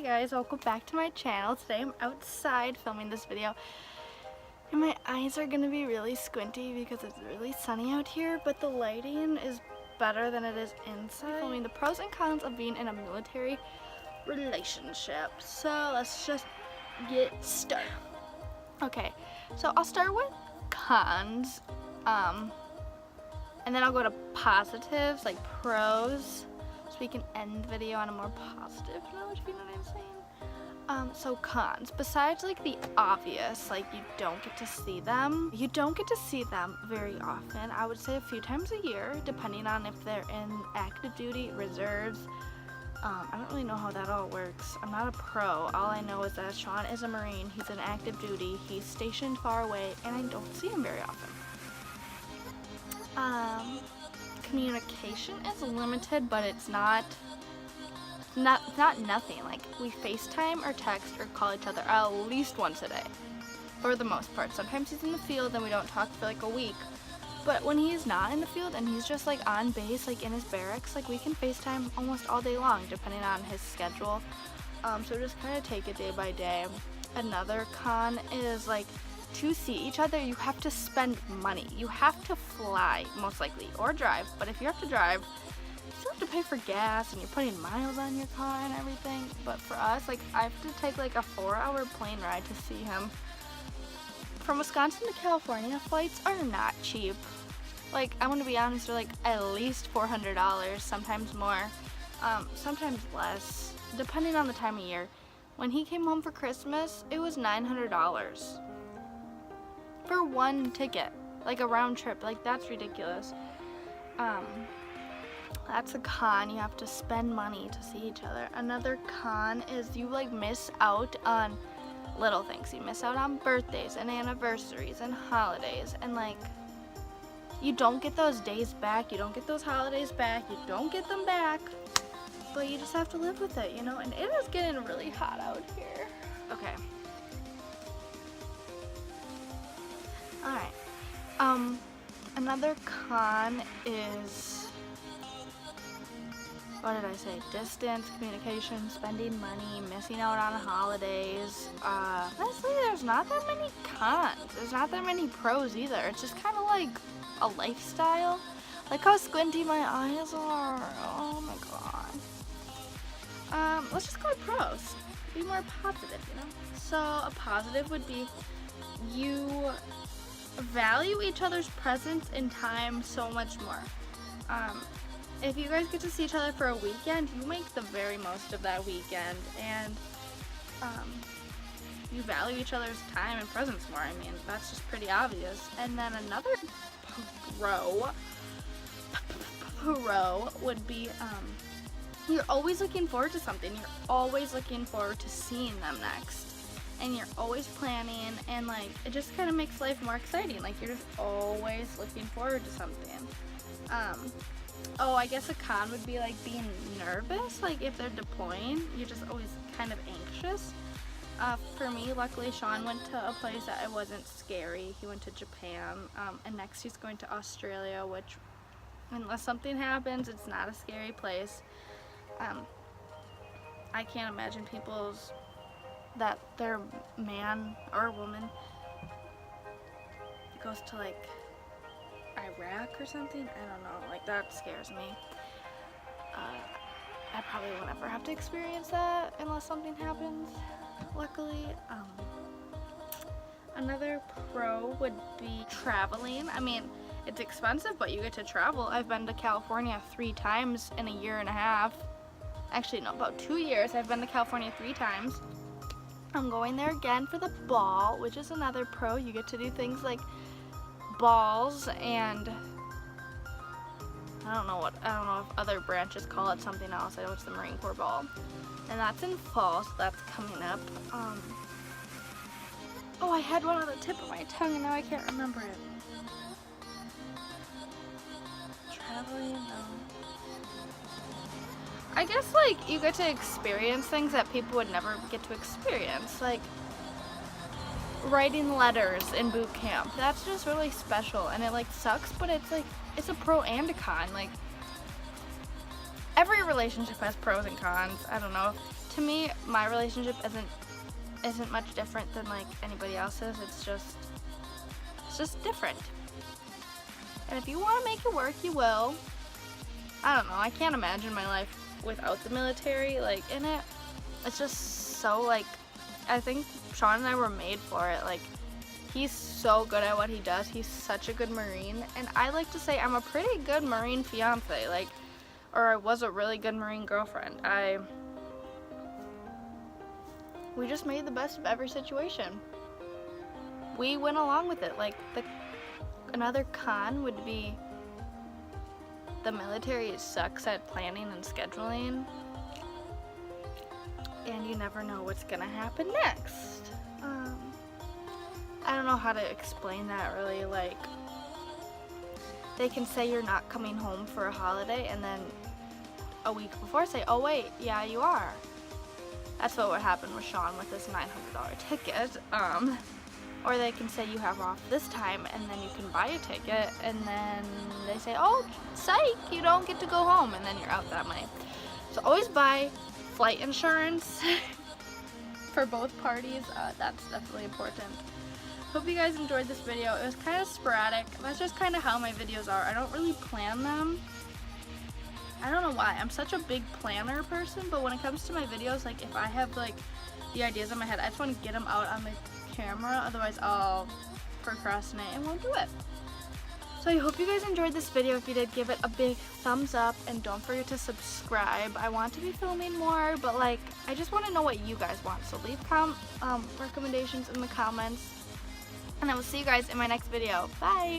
Hey guys, welcome back to my channel. Today I'm outside filming this video and my eyes are gonna be really squinty because it's really sunny out here, but the lighting is better than it is inside. Filming the pros and cons of being in a military relationship. So let's just get started. Okay, so I'll start with cons, and then I'll go to positives, like pros, so we can end the video on a more positive note, if you know what I'm saying. So cons, besides like the obvious, like you don't get to see them. You don't get to see them very often. I would say a few times a year, depending on if they're in active duty, reserves. I don't really know how that all works. I'm not a pro. All I know is that Sean is a Marine. He's in active duty. He's stationed far away, and I don't see him very often. Communication is limited, but it's not nothing. Like, we FaceTime or text or call each other at least once a day, for the most part. Sometimes he's in the field and we don't talk for like a week. But when he's not in the field and he's just like on base, like in his barracks, like we can FaceTime almost all day long, depending on his schedule. So just kind of take it day by day. Another con is like, to see each other, you have to spend money. You have to fly, most likely, or drive. But if you have to drive, you still have to pay for gas and you're putting miles on your car and everything. But for us, like, I have to take like a 4-hour plane ride to see him. From Wisconsin to California, flights are not cheap. Like, I'm gonna be honest, they're like at least $400, sometimes more, sometimes less, depending on the time of year. When he came home for Christmas, it was $900 for one ticket, like a round trip. Like, that's ridiculous. That's a con. You have to spend money to see each other. Another con is you like miss out on little things. You miss out on birthdays and anniversaries and holidays, and like, you don't get those days back, you don't get those holidays back, you don't get them back, but you just have to live with it, you know. And it is getting really hot out here. Okay. Alright. Another con is, what did I say? Distance, communication, spending money, missing out on holidays. Honestly, there's not that many cons. There's not that many pros either. It's just kind of like a lifestyle. Like how squinty my eyes are. Oh my god. Let's just go with pros. Be more positive, you know? So a positive would be you value each other's presence and time so much more. If you guys get to see each other for a weekend, you make the very most of that weekend, and you value each other's time and presence more. I mean, that's just pretty obvious. And then another pro would be you're always looking forward to something. You're always looking forward to seeing them next. And you're always planning, and like, it just kind of makes life more exciting. Like, you're just always looking forward to something. Oh, I guess a con would be like being nervous. Like, if they're deploying, you're just always kind of anxious. For me, luckily, Sean went to a place that it wasn't scary. He went to Japan, and next he's going to Australia, which, unless something happens, it's not a scary place. I can't imagine that their man or woman goes to like Iraq or something. I don't know, like, that scares me. I probably won't ever have to experience that unless something happens, luckily. Another pro would be traveling. I mean, it's expensive, but you get to travel. I've been to California 3 times in a year and a half. Actually, no, about 2 years. I've been to California 3 times. I'm going there again for the ball, which is another pro. You get to do things like balls, and I don't know if other branches call it something else. I know it's the Marine Corps ball, and that's in fall, so that's coming up. Oh, I had one on the tip of my tongue and now I can't remember it. Traveling, I guess, like, you get to experience things that people would never get to experience, like writing letters in boot camp. That's just really special, and it like sucks, but it's like, it's a pro and a con. Like, every relationship has pros and cons. I don't know. to me, my relationship isn't much different than like anybody else's. It's just different. And if you want to make it work, you will. I don't know. I can't imagine my life without the military, like, in it. It's just so, like, I think Sean and I were made for it. Like, he's so good at what he does. He's such a good Marine. And I like to say I'm a pretty good Marine fiance, like, or I was a really good Marine girlfriend. We just made the best of every situation. We went along with it. Like, another con would be the military sucks at planning and scheduling, and you never know what's gonna happen next. I don't know how to explain that really. Like, they can say you're not coming home for a holiday, and then a week before say, oh wait, yeah you are. That's what would happen with Sean with this $900 ticket. Or they can say you have off this time, and then you can buy a ticket, and then they say, oh, psych, you don't get to go home, and then you're out that money. So always buy flight insurance for both parties. That's definitely important. Hope you guys enjoyed this video. It was kind of sporadic. That's just kind of how my videos are. I don't really plan them. I don't know why. I'm such a big planner person, but when it comes to my videos, like, if I have like the ideas in my head, I just want to get them out on the camera, otherwise I'll procrastinate and won't do it. So I hope you guys enjoyed this video. If you did, give it a big thumbs up, and don't forget to subscribe. I want to be filming more, but like, I just want to know what you guys want, so leave recommendations in the comments, and I will see you guys in my next video. Bye!